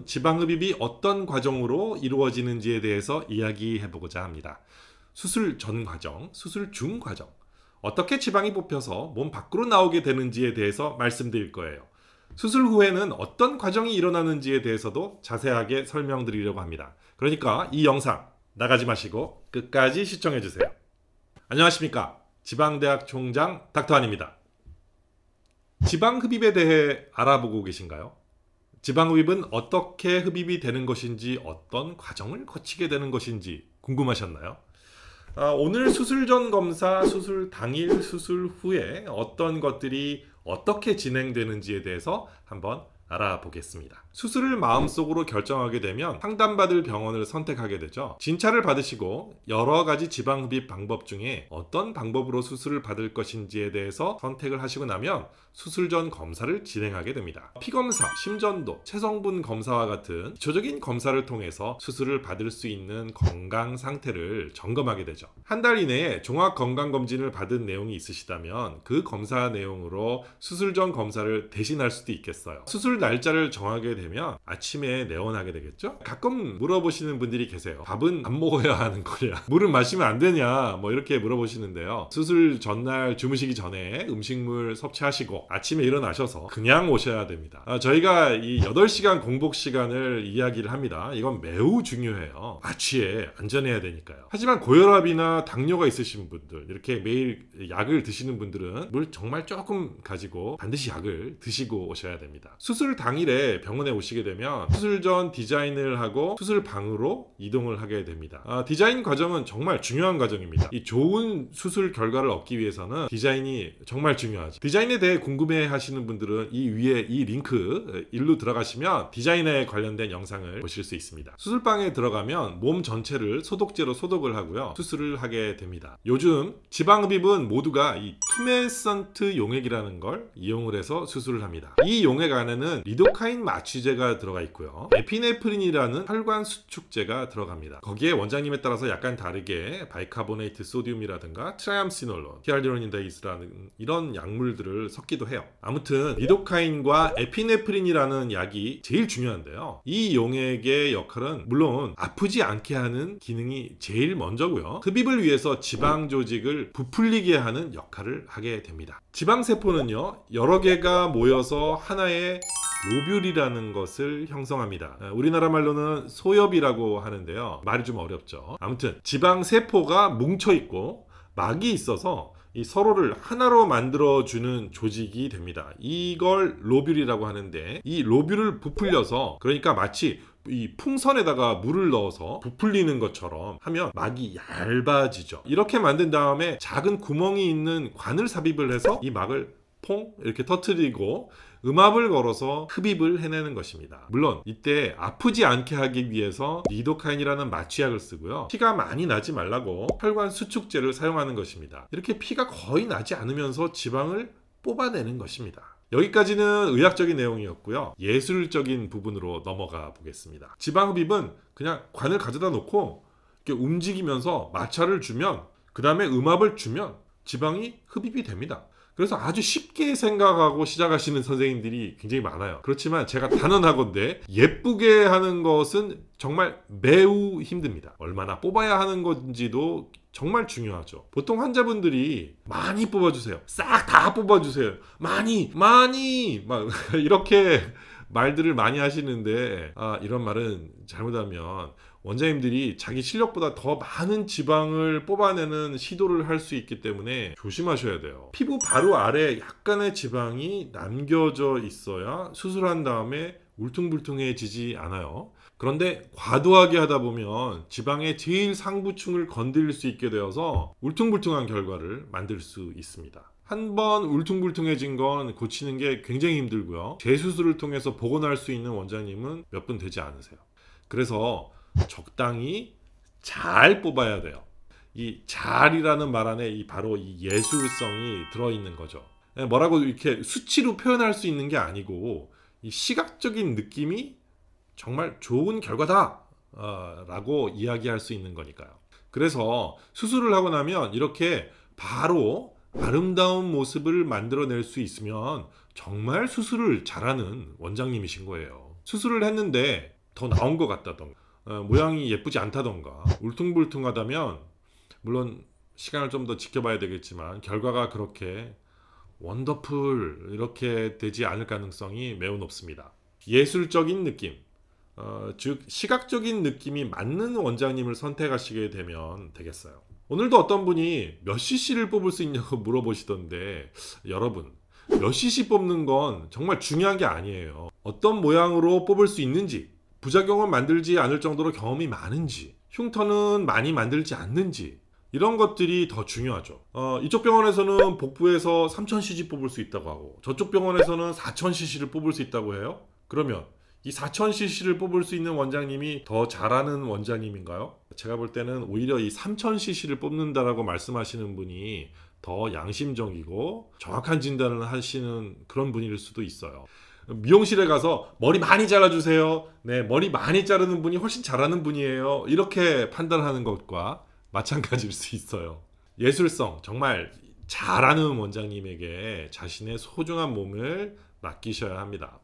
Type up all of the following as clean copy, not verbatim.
지방흡입이 어떤 과정으로 이루어지는지에 대해서 이야기해 보고자 합니다. 수술 전 과정, 수술 중 과정, 어떻게 지방이 뽑혀서 몸 밖으로 나오게 되는지에 대해서 말씀드릴 거예요. 수술 후에는 어떤 과정이 일어나는지에 대해서도 자세하게 설명드리려고 합니다. 그러니까 이 영상 나가지 마시고 끝까지 시청해 주세요. 안녕하십니까, 지방대학 총장 닥터한입니다. 지방흡입에 대해 알아보고 계신가요? 지방흡입은 어떻게 흡입이 되는 것인지, 어떤 과정을 거치게 되는 것인지 궁금하셨나요? 오늘 수술 전 검사, 수술 당일, 수술 후에 어떤 것들이 어떻게 진행되는지에 대해서 한번 알아보겠습니다. 수술을 마음속으로 결정하게 되면 상담받을 병원을 선택하게 되죠. 진찰을 받으시고 여러 가지 지방흡입 방법 중에 어떤 방법으로 수술을 받을 것인지에 대해서 선택을 하시고 나면 수술 전 검사를 진행하게 됩니다. 피검사, 심전도, 체성분 검사와 같은 기초적인 검사를 통해서 수술을 받을 수 있는 건강 상태를 점검하게 되죠. 한 달 이내에 종합건강검진을 받은 내용이 있으시다면 그 검사 내용으로 수술 전 검사를 대신할 수도 있겠어요. 수술 날짜를 정하게 되면 아침에 내원하게 되겠죠. 가끔 물어보시는 분들이 계세요. 밥은 안 먹어야 하는 거냐, 물은 마시면 안 되냐, 뭐 이렇게 물어보시는데요. 수술 전날 주무시기 전에 음식물 섭취하시고 아침에 일어나셔서 그냥 오셔야 됩니다. 저희가 이 8시간 공복 시간을 이야기를 합니다. 이건 매우 중요해요. 마취에 안전해야 되니까요. 하지만 고혈압이나 당뇨가 있으신 분들, 이렇게 매일 약을 드시는 분들은 물 정말 조금 가지고 반드시 약을 드시고 오셔야 됩니다. 수술 당일에 병원에 오시게 되면 수술 전 디자인을 하고 수술 방으로 이동을 하게 됩니다. 디자인 과정은 정말 중요한 과정입니다. 이 좋은 수술 결과를 얻기 위해서는 디자인이 정말 중요하죠. 디자인에 대해 궁금해 하시는 분들은 이 위에 이 링크 일로 들어가시면 디자인에 관련된 영상을 보실 수 있습니다. 수술방에 들어가면 몸 전체를 소독제로 소독을 하고요, 수술을 하게 됩니다. 요즘 지방흡입은 모두가 이 투메선트 용액이라는 걸 이용을 해서 수술을 합니다. 이 용액 안에는 리도카인 마취제가 들어가 있고요, 에피네프린이라는 혈관 수축제가 들어갑니다. 거기에 원장님에 따라서 약간 다르게 바이카보네이트 소듐이라든가 트라이암시놀론, 히알루로니다이스라는 이런 약물들을 섞기도 해요. 아무튼 리도카인과 에피네프린이라는 약이 제일 중요한데요, 이 용액의 역할은 물론 아프지 않게 하는 기능이 제일 먼저고요, 흡입을 위해서 지방 조직을 부풀리게 하는 역할을 하게 됩니다. 지방세포는요, 여러 개가 모여서 하나의 로뷸이라는 것을 형성합니다. 우리나라 말로는 소엽이라고 하는데요, 말이 좀 어렵죠. 아무튼 지방세포가 뭉쳐있고 막이 있어서 이 서로를 하나로 만들어주는 조직이 됩니다. 이걸 로뷸이라고 하는데, 이 로뷸를 부풀려서, 그러니까 마치 이 풍선에다가 물을 넣어서 부풀리는 것처럼 하면 막이 얇아지죠. 이렇게 만든 다음에 작은 구멍이 있는 관을 삽입을 해서 이 막을 퐁 이렇게 터트리고 음압을 걸어서 흡입을 해내는 것입니다. 물론 이때 아프지 않게 하기 위해서 리도카인이라는 마취약을 쓰고요, 피가 많이 나지 말라고 혈관 수축제를 사용하는 것입니다. 이렇게 피가 거의 나지 않으면서 지방을 뽑아내는 것입니다. 여기까지는 의학적인 내용이었고요, 예술적인 부분으로 넘어가 보겠습니다. 지방흡입은 그냥 관을 가져다 놓고 이렇게 움직이면서 마찰을 주면, 그 다음에 음압을 주면 지방이 흡입이 됩니다. 그래서 아주 쉽게 생각하고 시작하시는 선생님들이 굉장히 많아요. 그렇지만 제가 단언하건대 예쁘게 하는 것은 정말 매우 힘듭니다. 얼마나 뽑아야 하는 건지도 정말 중요하죠. 보통 환자분들이 많이 뽑아주세요, 싹 다 뽑아주세요, 많이 막 이렇게 말들을 많이 하시는데, 이런 말은 잘못하면 원장님들이 자기 실력보다 더 많은 지방을 뽑아내는 시도를 할 수 있기 때문에 조심하셔야 돼요. 피부 바로 아래 약간의 지방이 남겨져 있어야 수술한 다음에 울퉁불퉁해지지 않아요. 그런데 과도하게 하다 보면 지방의 제일 상부층을 건드릴 수 있게 되어서 울퉁불퉁한 결과를 만들 수 있습니다. 한번 울퉁불퉁해진 건 고치는 게 굉장히 힘들고요, 재수술을 통해서 복원할 수 있는 원장님은 몇 분 되지 않으세요. 그래서 적당히 잘 뽑아야 돼요. 이 잘이라는 말 안에 바로 이 예술성이 들어있는 거죠. 뭐라고 이렇게 수치로 표현할 수 있는 게 아니고, 이 시각적인 느낌이 정말 좋은 결과다 라고 이야기할 수 있는 거니까요. 그래서 수술을 하고 나면 이렇게 바로 아름다운 모습을 만들어낼 수 있으면 정말 수술을 잘하는 원장님이신 거예요. 수술을 했는데 더 나온 것 같다던가 모양이 예쁘지 않다던가 울퉁불퉁하다면 물론 시간을 좀 더 지켜봐야 되겠지만 결과가 그렇게 원더풀 이렇게 되지 않을 가능성이 매우 높습니다. 예술적인 느낌, 즉 시각적인 느낌이 맞는 원장님을 선택하시게 되면 되겠어요. 오늘도 어떤 분이 몇 cc를 뽑을 수 있냐고 물어보시던데, 여러분 몇 cc 뽑는 건 정말 중요한 게 아니에요. 어떤 모양으로 뽑을 수 있는지, 부작용을 만들지 않을 정도로 경험이 많은지, 흉터는 많이 만들지 않는지, 이런 것들이 더 중요하죠. 이쪽 병원에서는 복부에서 3000cc 뽑을 수 있다고 하고 저쪽 병원에서는 4000cc를 뽑을 수 있다고 해요. 그러면 이 4000cc를 뽑을 수 있는 원장님이 더 잘하는 원장님인가요? 제가 볼 때는 오히려 이 3000cc를 뽑는다라고 말씀하시는 분이 더 양심적이고 정확한 진단을 하시는 그런 분일 수도 있어요. 미용실에 가서 머리 많이 잘라주세요. 네, 머리 많이 자르는 분이 훨씬 잘하는 분이에요. 이렇게 판단하는 것과 마찬가지일 수 있어요. 예술성, 정말 잘하는 원장님에게 자신의 소중한 몸을 맡기셔야 합니다.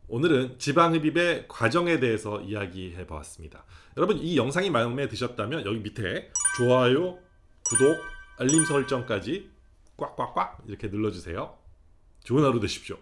오늘은 지방흡입의 과정에 대해서 이야기해 보았습니다. 여러분 이 영상이 마음에 드셨다면 여기 밑에 좋아요, 구독, 알림 설정까지 꽉꽉꽉 이렇게 눌러주세요. 좋은 하루 되십시오.